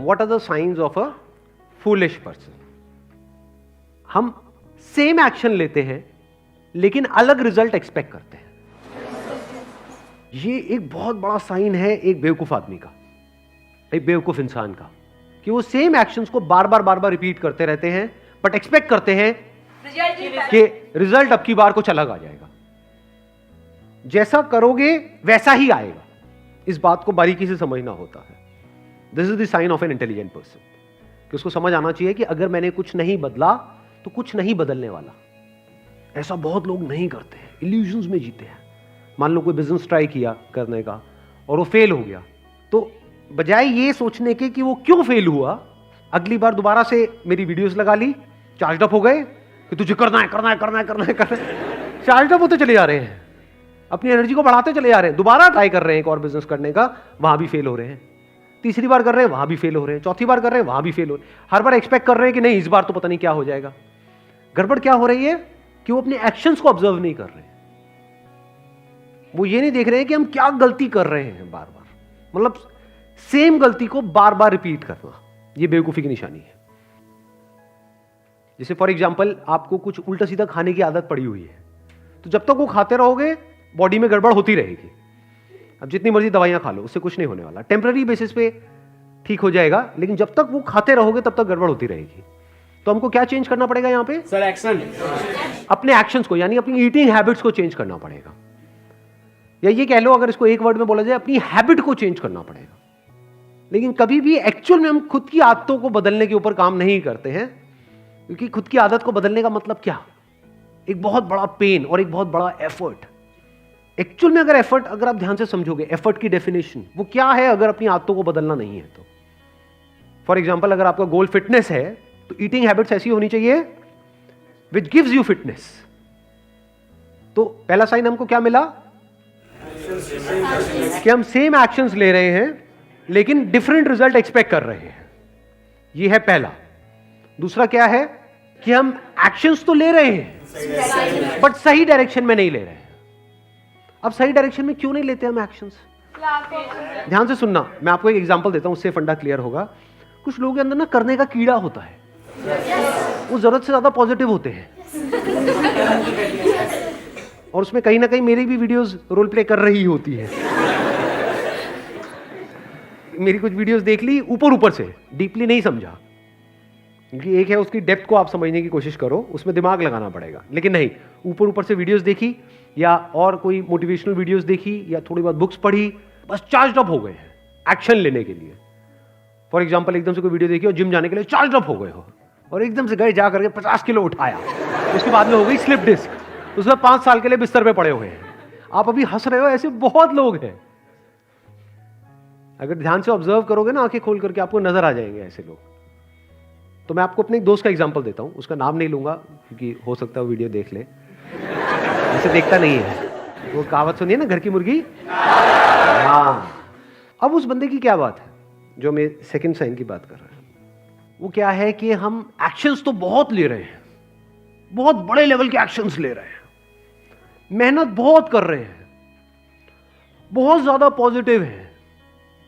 What are the science of a foolish person? हम same action लेते हैं लेकिन अलग रिजल्ट एक्सपेक्ट करते हैं। ये एक बहुत बड़ा साइन है एक बेवकूफ आदमी का, एक बेवकूफ इंसान का, कि वो सेम एक्शंस को बार बार रिपीट करते रहते हैं बट एक्सपेक्ट करते हैं कि रिजल्ट अब की बार कुछ अलग आ जाएगा। जैसा करोगे वैसा ही आएगा। इस बात को बारीकी से समझना होता है। This is the sign of an intelligent person, कि उसको समझ आना चाहिए कि अगर मैंने कुछ नहीं बदला तो कुछ नहीं बदलने वाला। ऐसा बहुत लोग नहीं करते हैं, इल्यूजन्स में जीते हैं। मान लो कोई बिजनेस ट्राई किया करने का और वो फेल हो गया, तो बजाय ये सोचने के कि वो क्यों फेल हुआ, अगली बार दोबारा से मेरी वीडियोस लगा ली, चार्ज अप हो गए कि तुझे करना है। चार्ज अप होते चले जा रहे हैं, अपनी एनर्जी को बढ़ाते चले जा रहे हैं, दोबारा ट्राई कर रहे हैं एक और बिजनेस करने का, वहां भी फेल हो रहे हैं। तीसरी बार कर रहे हैं, वहां भी फेल हो रहे हैं। चौथी बार कर रहे हैं, वहां भी फेल हो रहे हैं। हर बार एक्सपेक्ट कर रहे हैं कि नहीं इस बार तो पता नहीं क्या हो जाएगा। गड़बड़ क्या हो रही है कि वो अपने एक्शंस को ऑब्जर्व नहीं कर रहे हैं। वो ये नहीं देख रहे हैं कि हम क्या गलती कर रहे हैं बार बार, मतलब सेम गलती को बार बार रिपीट करना, ये बेवकूफी की निशानी है। जैसे फॉर एग्जांपल आपको कुछ उल्टा सीधा खाने की आदत पड़ी हुई है, तो जब तक वो खाते रहोगे बॉडी में गड़बड़ होती रहेगी। अब जितनी मर्जी दवाइयां खा लो, उससे कुछ नहीं होने वाला। टेम्पररी बेसिस पे ठीक हो जाएगा, लेकिन जब तक वो खाते रहोगे तब तक गड़बड़ होती रहेगी। तो हमको क्या चेंज करना पड़ेगा यहां पे? Sir action. अपने एक्शंस को, यानी अपनी ईटिंग हैबिट्स को चेंज करना पड़ेगा। या ये कह लो, अगर इसको एक वर्ड में बोला जाए, अपनी हैबिट को चेंज करना पड़ेगा। लेकिन कभी भी एक्चुअल में हम खुद की आदतों को बदलने के ऊपर काम नहीं करते हैं, क्योंकि खुद की आदत को बदलने का मतलब क्या? एक बहुत बड़ा पेन और एक बहुत बड़ा एफर्ट। एक्चुअल में अगर एफर्ट, अगर आप ध्यान से समझोगे एफर्ट की डेफिनेशन वो क्या है, अगर अपनी आदतों को बदलना नहीं है तो। फॉर एग्जांपल अगर आपका गोल फिटनेस है तो ईटिंग हैबिट्स ऐसी होनी चाहिए विच गिव्स यू फिटनेस। तो पहला साइन हमको क्या मिला कि हम सेम एक्शंस ले रहे हैं लेकिन डिफरेंट रिजल्ट एक्सपेक्ट कर रहे हैं। यह है पहला। दूसरा क्या है कि हम एक्शंस तो ले रहे हैं बट सही डायरेक्शन में नहीं ले रहे हैं। अब सही डायरेक्शन में क्यों नहीं लेते हम एक्शंस? ध्यान से सुनना, मैं आपको एक एग्जांपल देता हूं, उससे फंडा क्लियर होगा। कुछ लोगों के अंदर ना करने का कीड़ा होता है, वो जरूरत से ज्यादा पॉजिटिव होते हैं और उसमें कहीं ना कहीं मेरी भी वीडियोस रोल प्ले कर रही होती है। मेरी कुछ वीडियोस देख ली ऊपर ऊपर से, डीपली नहीं समझा, क्योंकि एक है उसकी डेप्थ को आप समझने की कोशिश करो, उसमें दिमाग लगाना पड़ेगा। लेकिन नहीं, ऊपर ऊपर से वीडियोस देखी या और कोई मोटिवेशनल वीडियोस देखी या थोड़ी बहुत बुक्स पढ़ी, बस चार्ज अप हो गए हैं एक्शन लेने के लिए। फॉर एग्जांपल एकदम से कोई वीडियो देखी और जिम जाने के लिए चार्ज अप हो गए हो और एकदम से गए जा करके 50 किलो उठाया, उसके बाद में हो गई स्लिप डिस्क, उसमें 5 साल के लिए बिस्तर पे पड़े हुए हैं। आप अभी हंस रहे हो, ऐसे बहुत लोग हैं। अगर ध्यान से ऑब्जर्व करोगे ना आंखें खोल करके, आपको नजर आ जाएंगे ऐसे लोग। तो मैं आपको अपने एक दोस्त का एग्जांपल देता हूं, उसका नाम नहीं लूंगा क्योंकि हो सकता है वो वीडियो देख ले, ऐसे देखता नहीं है। वो कहावत सुनिए ना, घर की मुर्गी। हाँ, अब उस बंदे की क्या बात है जो मैं सेकंड साइन की बात कर रहा हूं, वो क्या है कि हम एक्शंस तो बहुत ले रहे हैं, बहुत बड़े लेवल के एक्शंस ले रहे हैं, मेहनत बहुत कर रहे हैं, बहुत ज्यादा पॉजिटिव है,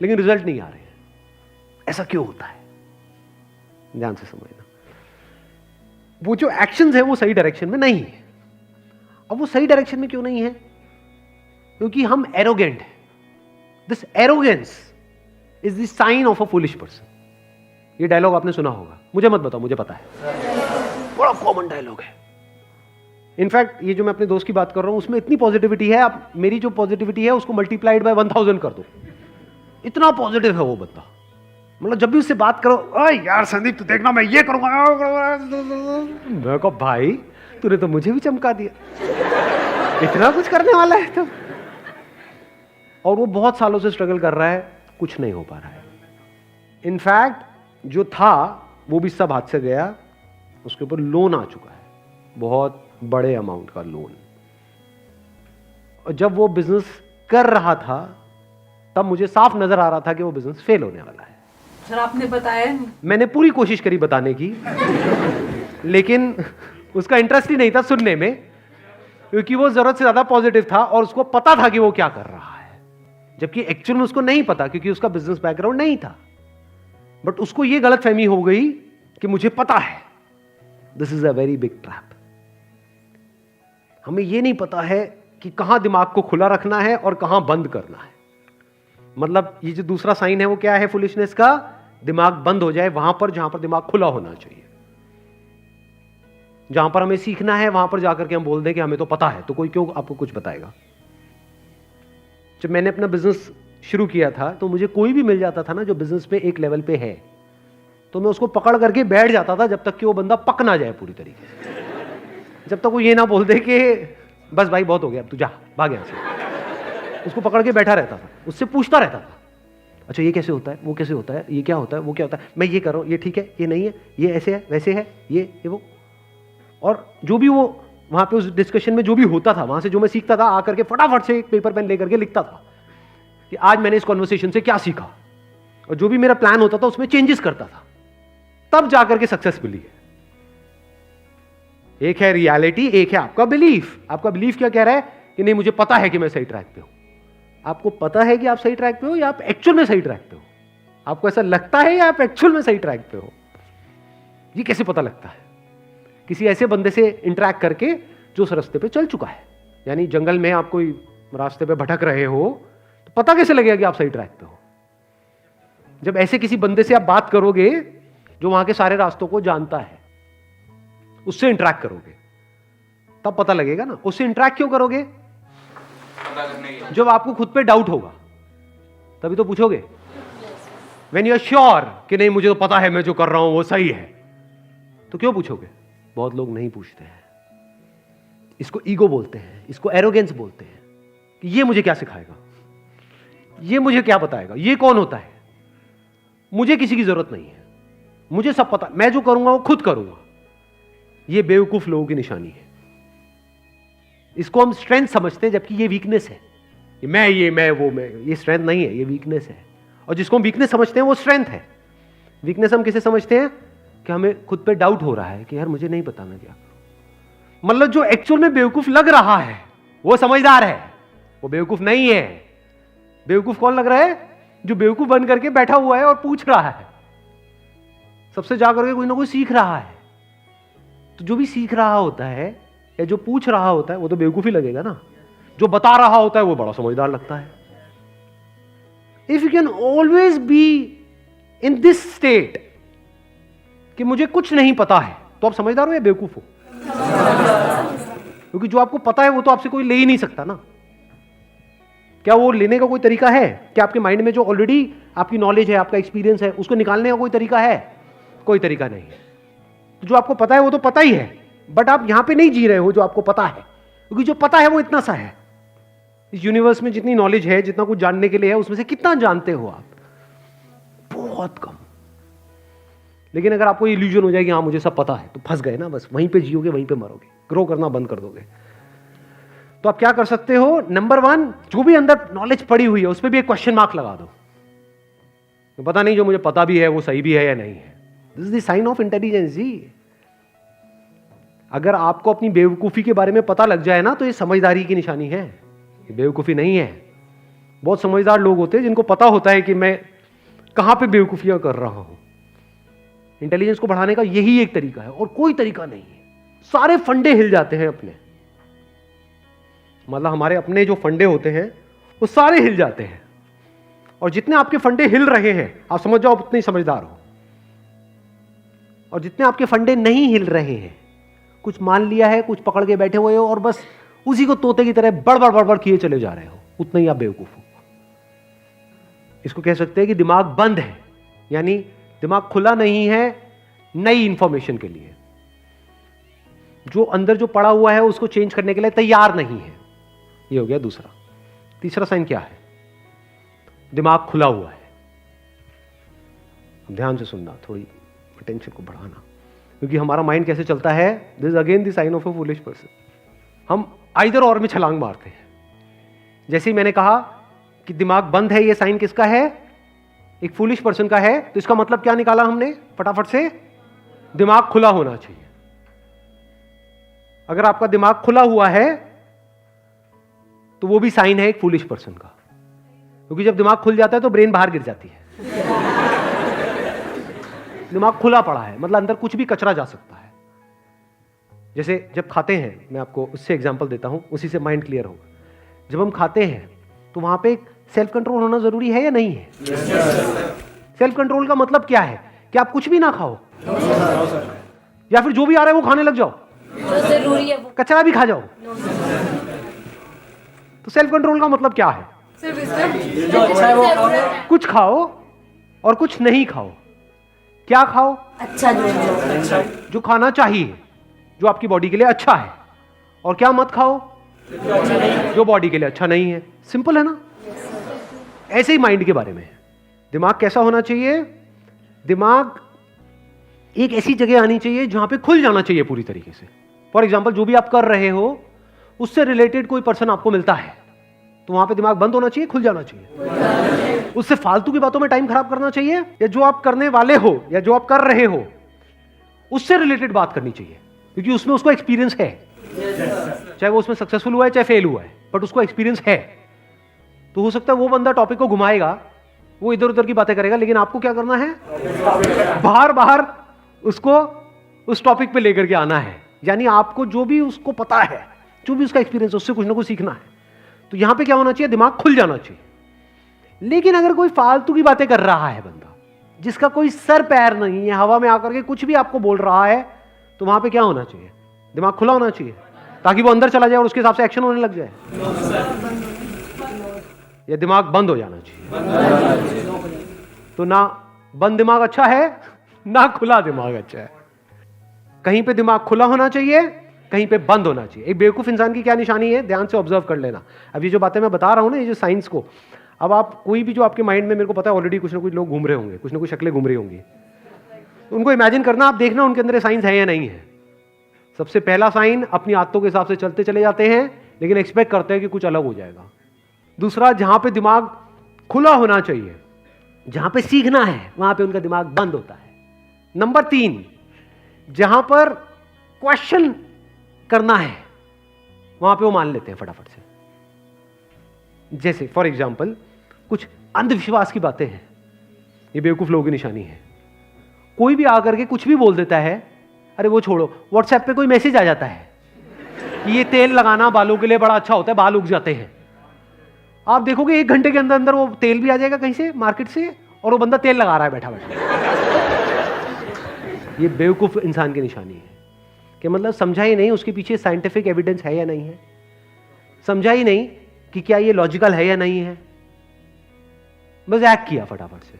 लेकिन रिजल्ट नहीं आ रहे हैं। ऐसा क्यों होता है? ध्यान से समझना। वो जो एक्शंस है वो सही डायरेक्शन में नहीं है। अब वो सही डायरेक्शन में क्यों नहीं है? क्योंकि हम एरोगेंट हैं। This arrogance is the sign of a foolish person. ये डायलॉग आपने सुना होगा, मुझे मत बताओ, मुझे पता है, बड़ा कॉमन डायलॉग है। इनफैक्ट ये जो मैं अपने दोस्त की बात कर रहा हूं उसमें इतनी पॉजिटिविटी है, आप मेरी जो पॉजिटिविटी है उसको मल्टीप्लाइड बाय 1000 कर दो, इतना पॉजिटिव है वो बंदा। मतलब जब भी उससे बात करो, ओए यार संदीप तू देखना मैं ये करूंगा, मैं कहा भाई तूने तो मुझे भी चमका दिया, इतना कुछ करने वाला है तो। और वो बहुत सालों से स्ट्रगल कर रहा है, कुछ नहीं हो पा रहा है। इनफैक्ट जो था वो भी सब हाथ से गया, उसके ऊपर लोन आ चुका है, बहुत बड़े अमाउंट का लोन। और जब वो बिजनेस कर रहा था तब मुझे साफ नजर आ रहा था कि वो बिजनेस फेल होने वाला है। सर आपने बताया? मैंने पूरी कोशिश करी बताने की लेकिन उसका इंटरेस्ट ही नहीं था सुनने में, क्योंकि वो जरूरत से ज्यादा पॉजिटिव था और उसको पता था कि वो क्या कर रहा है, जबकि एक्चुअल में उसको नहीं पता, क्योंकि उसका बिजनेस बैकग्राउंड नहीं था। बट उसको ये गलतफहमी हो गई कि मुझे पता है। This is a very big trap. हमें ये नहीं पता है कि कहां दिमाग को खुला रखना है और कहां बंद करना है। मतलब ये जो दूसरा साइन है वो क्या है फुलिशनेस का? दिमाग बंद हो जाए वहां पर जहां पर दिमाग खुला होना चाहिए। जहां पर हमें सीखना है वहां पर जाकर के हम बोल दें कि हमें तो पता है, तो कोई क्यों आपको कुछ बताएगा। जब मैंने अपना बिजनेस शुरू किया था तो मुझे कोई भी मिल जाता था ना जो बिजनेस पे एक लेवल पे है, तो मैं उसको पकड़ करके बैठ जाता था जब तक कि वो बंदा पक ना जाए पूरी तरीके से। जब तक वो ये ना बोल दे कि बस भाई बहुत हो गया, अब तू जा, भाग यहां से। उसको पकड़ के बैठा रहता था, उससे पूछता रहता था, अच्छा ये कैसे होता है, वो कैसे होता है, ये क्या होता है, वो क्या होता है, मैं ये कर रहा हूं, ये ठीक है, ये नहीं है, ये ऐसे है, वैसे है, ये वो। और जो भी वो वहां पे उस डिस्कशन में जो भी होता था, वहां से जो मैं सीखता था, आकर के फटाफट से एक पेपर पेन लेकर के लिखता था कि आज मैंने इस कॉन्वर्सेशन से क्या सीखा, और जो भी मेरा प्लान होता था उसमें चेंजेस करता था। तब जाकर के सक्सेस मिली है। एक है रियलिटी, एक है आपका बिलीफ। आपका बिलीफ क्या कह रहा है कि नहीं मुझे पता है कि मैं सही ट्रैक पे हूं। आपको पता है कि आप सही ट्रैक पे हो या आप एक्चुअल में सही ट्रैक पे हो? आपको ऐसा लगता है या आप एक्चुअल में सही ट्रैक पे हो? ये कैसे पता लगता है? किसी ऐसे बंदे से इंटरैक्ट करके जो उस रास्ते पे चल चुका है। यानी जंगल में आप कोई रास्ते पे भटक रहे हो तो पता कैसे लगेगा कि आप सही ट्रैक पे हो? जब ऐसे किसी बंदे से आप बात करोगे जो वहां के सारे रास्तों को जानता है, उससे इंटरैक्ट करोगे तब पता लगेगा ना। उससे इंटरैक्ट क्यों करोगे? जब आपको खुद पे डाउट होगा तभी तो पूछोगे। व्हेन यू आर श्योर कि नहीं मुझे तो पता है मैं जो कर रहा हूं वो सही है, तो क्यों पूछोगे? बहुत लोग नहीं पूछते हैं। इसको ईगो बोलते हैं, इसको एरोगेंस बोलते हैं कि ये मुझे क्या सिखाएगा, ये मुझे क्या बताएगा, ये कौन होता है, मुझे किसी की जरूरत नहीं है, मुझे सब पता, मैं जो करूंगा वो खुद करूंगा। ये बेवकूफ लोगों की निशानी है। इसको हम स्ट्रेंथ समझते हैं जबकि ये वीकनेस है। मैं वो मैं, ये स्ट्रेंथ नहीं है, ये वीकनेस है। और जिसको हम वीकनेस समझते हैं वो स्ट्रेंथ है। वीकनेस हम किसे समझते हैं कि हमें खुद पे डाउट हो रहा है कि यार मुझे नहीं पता मैं क्या करूं। मतलब जो एक्चुअल में बेवकूफ लग रहा है वो समझदार है, वो बेवकूफ नहीं है। बेवकूफ कौन लग रहा है? जो बेवकूफ बन करके बैठा हुआ है और पूछ रहा है, सबसे जाकर के कोई ना कोई सीख रहा है। तो जो भी सीख रहा होता है या जो पूछ रहा होता है वो तो बेवकूफ ही लगेगा ना। जो बता रहा होता है वो बड़ा समझदार लगता है। If you can always be in this state कि मुझे कुछ नहीं पता है, तो आप समझदार हो या बेवकूफ हो? क्योंकि जो आपको पता है वो तो आपसे कोई ले ही नहीं सकता ना। क्या वो लेने का कोई तरीका है? क्या आपके माइंड में जो ऑलरेडी आपकी नॉलेज है, आपका एक्सपीरियंस है, उसको निकालने का कोई तरीका है? कोई तरीका नहीं है। तो जो आपको पता है वो तो पता ही है, बट आप यहां पे नहीं जी रहे हो जो आपको पता है, क्योंकि जो पता है वो इतना सा है। इस यूनिवर्स में जितनी नॉलेज है, जितना कुछ जानने के लिए है, उसमें से कितना जानते हो आप? बहुत कम। लेकिन अगर आपको इल्यूजन हो जाए कि हाँ मुझे सब पता है, तो फंस गए ना, बस वहीं पे जियोगे, वहीं पे मरोगे, ग्रो करना बंद कर दोगे। तो आप क्या कर सकते हो? नंबर 1, जो भी अंदर नॉलेज पड़ी हुई है उस पर भी एक क्वेश्चन मार्क लगा दो। तो पता नहीं जो मुझे पता भी है वो सही भी है या नहीं है। This is the sign of intelligence जी। अगर आपको अपनी बेवकूफी के बारे में पता लग जाए ना, तो ये समझदारी की निशानी है, ये बेवकूफी नहीं है। बहुत समझदार लोग होते हैं जिनको पता होता है कि मैं कहां पे बेवकूफियां कर रहा हूं। इंटेलिजेंस को बढ़ाने का यही एक तरीका है और कोई तरीका नहीं है। सारे फंडे हिल जाते हैं अपने, मतलब हमारे अपने जो फंडे होते हैं वो सारे हिल जाते हैं। और जितने आपके फंडे हिल रहे हैं आप समझ जाओ उतने ही समझदार हो। और जितने आपके फंडे नहीं हिल रहे हैं, कुछ मान लिया है, कुछ पकड़ के बैठे हुए हो और बस उसी को तोते की तरह बड़बड़ बड़बड़ किए चले जा रहे हो, उतना ही आप बेवकूफ हो। इसको कह सकते हैं कि दिमाग बंद है, यानी दिमाग खुला नहीं है नई इंफॉर्मेशन के लिए। जो अंदर जो पड़ा हुआ है उसको चेंज करने के लिए तैयार नहीं है। ये हो गया दूसरा। तीसरा साइन क्या है? दिमाग खुला हुआ है। ध्यान से सुनना, थोड़ी अटेंशन को बढ़ाना, क्योंकि हमारा माइंड कैसे चलता है, this is again the sign of a foolish person. हम आइदर और में छलांग मारते हैं। जैसे ही मैंने कहा कि दिमाग बंद है, ये साइन किसका है? एक फूलिश पर्सन का है। तो इसका मतलब क्या निकाला हमने फटाफट से? दिमाग खुला होना चाहिए। अगर आपका दिमाग खुला हुआ है तो वो भी साइन है एक फूलिश पर्सन का, क्योंकि जब दिमाग खुल जाता है तो ब्रेन बाहर गिर जाती है। दिमाग खुला पड़ा है, मतलब अंदर कुछ भी कचरा जा सकता है। जैसे जब खाते हैं, मैं आपको उससे एग्जांपल देता हूं, उसी से माइंड क्लियर होगा। जब हम खाते हैं तो वहां पे सेल्फ कंट्रोल होना जरूरी है या नहीं है? सेल्फ कंट्रोल का मतलब क्या है? कि आप कुछ भी ना खाओ या फिर जो भी आ रहा है वो खाने लग जाओ, जो जरूरी है वो कचरा भी खा जाओ। तो सेल्फ कंट्रोल का मतलब क्या है? कुछ खाओ और कुछ नहीं खाओ। क्या खाओ? अच्छा जो खाना चाहिए, जो आपकी बॉडी के लिए अच्छा है। और क्या मत खाओ? जो बॉडी के लिए अच्छा नहीं है। सिंपल है ना? ऐसे ही माइंड के बारे में है। दिमाग कैसा होना चाहिए? दिमाग एक ऐसी जगह आनी चाहिए जहां पे खुल जाना चाहिए पूरी तरीके से। फॉर एग्जाम्पल, जो भी आप कर रहे हो उससे रिलेटेड कोई पर्सन आपको मिलता है तो वहां पे दिमाग बंद होना चाहिए, खुल जाना चाहिए। उससे फालतू की बातों में टाइम खराब करना चाहिए, या जो आप करने वाले हो या जो आप कर रहे हो उससे रिलेटेड बात करनी चाहिए, क्योंकि उसमें उसको एक्सपीरियंस है। चाहे वो उसमें सक्सेसफुल हुआ है चाहे फेल हुआ है, बट उसको एक्सपीरियंस है। तो हो सकता है वो बंदा टॉपिक को घुमाएगा, वो इधर उधर की बातें करेगा, लेकिन आपको क्या करना है? बाहर बाहर उसको उस टॉपिक पे लेकर के आना है। यानी आपको जो भी उसको पता है, जो भी उसका एक्सपीरियंस है, उससे कुछ ना कुछ सीखना है। तो यहां पे क्या होना चाहिए? दिमाग खुल जाना चाहिए। लेकिन अगर कोई फालतू की बातें कर रहा है बंदा, जिसका कोई सर पैर नहीं है, हवा में आकर के कुछ भी आपको बोल रहा है, तो वहां पे क्या होना चाहिए? दिमाग खुला होना चाहिए, ताकि वो अंदर चला जाए और उसके हिसाब से एक्शन होने लग जाए। या दिमाग बंद हो जाना चाहिए? तो ना बंद दिमाग अच्छा है, ना खुला दिमाग अच्छा है। कहीं पे दिमाग खुला होना चाहिए, कहीं पे बंद होना चाहिए। एक बेवकूफ इंसान की क्या निशानी है? ध्यान से ऑब्जर्व कर लेना। अब ये जो बातें मैं बता रहा हूं ना, ये जो साइंस को, अब आप कोई भी जो आपके माइंड में, मेरे को पता है ऑलरेडी कुछ ना कुछ लोग घूम रहे होंगे, कुछ ना कुछ शक्लें घूम रही होंगी, उनको इमेजिन करना, आप देखना उनके अंदर साइंस है या नहीं है। सबसे पहला साइन, अपनी आदतों के हिसाब से चलते चले जाते हैं, लेकिन एक्सपेक्ट करते हैं कि कुछ अलग हो जाएगा। दूसरा, जहां पे दिमाग खुला होना चाहिए, जहां पे सीखना है, वहां पे उनका दिमाग बंद होता है। नंबर 3, जहां पर क्वेश्चन करना है, वहां पे वो मान लेते हैं फटाफट से। जैसे फॉर एग्जाम्पल, कुछ अंधविश्वास की बातें हैं, ये बेवकूफ लोगों की निशानी है। कोई भी आकर के कुछ भी बोल देता है, अरे वो छोड़ो, व्हाट्सएप पे कोई मैसेज आ जाता है कि ये तेल लगाना बालों के लिए बड़ा अच्छा होता है, बाल उग जाते हैं। आप देखोगे 1 घंटे के अंदर अंदर वो तेल भी आ जाएगा कहीं से, मार्केट से, और वो बंदा तेल लगा रहा है बैठा बैठा। ये बेवकूफ इंसान की निशानी है कि मतलब समझा ही नहीं उसके पीछे साइंटिफिक एविडेंस है या नहीं है, समझा ही नहीं कि क्या ये लॉजिकल है या नहीं है, बस एक्ट किया फटाफट से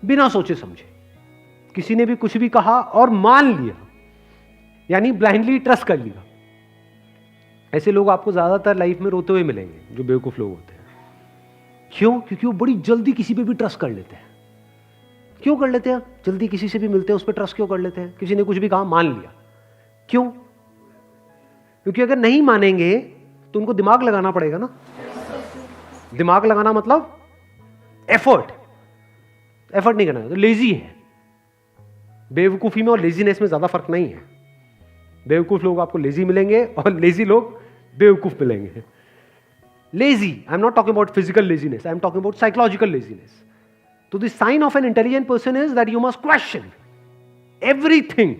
बिना सोचे समझे। किसी ने भी कुछ भी कहा और मान लिया, यानी ब्लाइंडली ट्रस्ट कर लिया। ऐसे लोग आपको ज्यादातर लाइफ में रोते हुए मिलेंगे, जो बेवकूफ लोग होते हैं। क्यों? क्योंकि वो बड़ी जल्दी किसी पे भी ट्रस्ट कर लेते हैं। क्यों कर लेते हैं? जल्दी किसी से भी मिलते हैं, उस पर ट्रस्ट क्यों कर लेते हैं? किसी ने कुछ भी कहा, मान लिया। क्यों? क्योंकि अगर नहीं मानेंगे तो उनको दिमाग लगाना पड़ेगा ना। दिमाग लगाना मतलब एफर्ट नहीं करना, तो लेजी है। बेवकूफी में और लेजीनेस में ज्यादा फर्क नहीं है। बेवकूफ लोग आपको लेजी मिलेंगे और लेजी लोग बेवकूफ मिलेंगे। Lazy, I am not talking about physical laziness, I am talking about psychological laziness. तो the sign of an intelligent person is that you must question everything,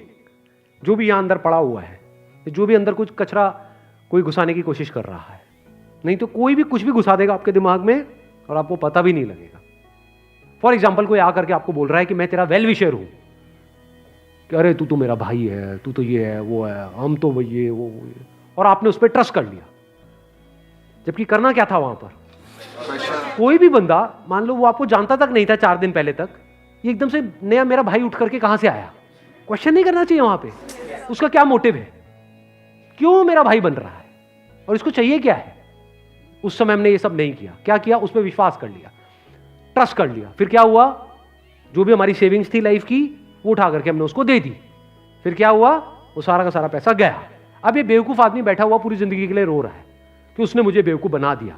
जो भी यहां अंदर पड़ा हुआ है, जो भी अंदर कुछ कचरा कोई घुसाने की कोशिश कर रहा है। नहीं तो कोई भी कुछ भी घुसा देगा आपके दिमाग में और आपको पता भी नहीं लगेगा। फॉर एग्जाम्पल, कोई आकर के आपको बोल रहा है कि मैं तेरा वेल विशर हूं, कि अरे तू तो मेरा भाई है, तू तो ये है वो है, हम तो ये वो ये, और आपने उस पर ट्रस्ट कर लिया। जबकि करना क्या था वहां पर? कोई भी बंदा, मान लो वो आपको जानता तक नहीं था 4 दिन पहले तक, ये एकदम से नया मेरा भाई उठ करके कहां से आया? क्वेश्चन नहीं करना चाहिए वहां पे, उसका क्या मोटिव है, क्यों मेरा भाई बन रहा है और इसको चाहिए क्या है? उस समय हमने ये सब नहीं किया। क्या किया? उस पर विश्वास कर लिया, ट्रस्ट कर लिया। फिर क्या हुआ? जो भी हमारी सेविंग्स थी लाइफ की, वो उठा करके हमने उसको दे दी। फिर क्या हुआ? वो सारा का सारा पैसा गया। अब ये बेवकूफ आदमी बैठा हुआ पूरी जिंदगी के लिए रो रहा है कि उसने मुझे बेवकूफ बना दिया।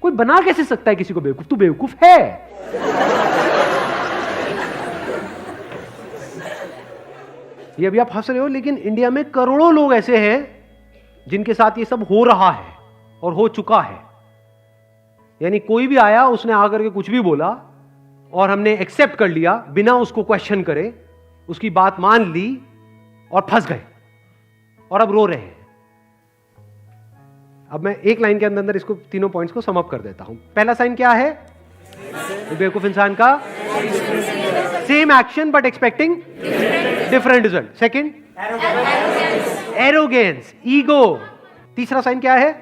कोई बना कैसे सकता है किसी को बेवकूफ? तू बेवकूफ है। ये अभी आप हंस रहे हो, लेकिन इंडिया में करोड़ों लोग ऐसे हैं जिनके साथ ये सब हो रहा है और हो चुका है। यानी कोई भी आया, उसने आकर के कुछ भी बोला और हमने एक्सेप्ट कर लिया बिना उसको क्वेश्चन करे, उसकी बात मान ली और फंस गए और अब रो रहे हैं। अब मैं एक लाइन के अंदर अंदर इसको तीनों पॉइंट्स को सम अप कर देता हूं। पहला साइन क्या है बेवकूफ इंसान का? Same action but expecting different result. Second arrogance, ego. तीसरा साइन क्या है?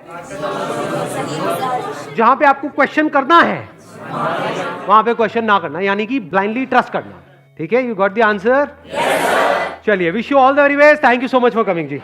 जहां पे आपको क्वेश्चन करना है वहां पे क्वेश्चन ना करना, यानी कि ब्लाइंडली ट्रस्ट करना। ठीक है, यू गॉट द आंसर? चलिए, wish you all the very best. Thank you so much for coming ji.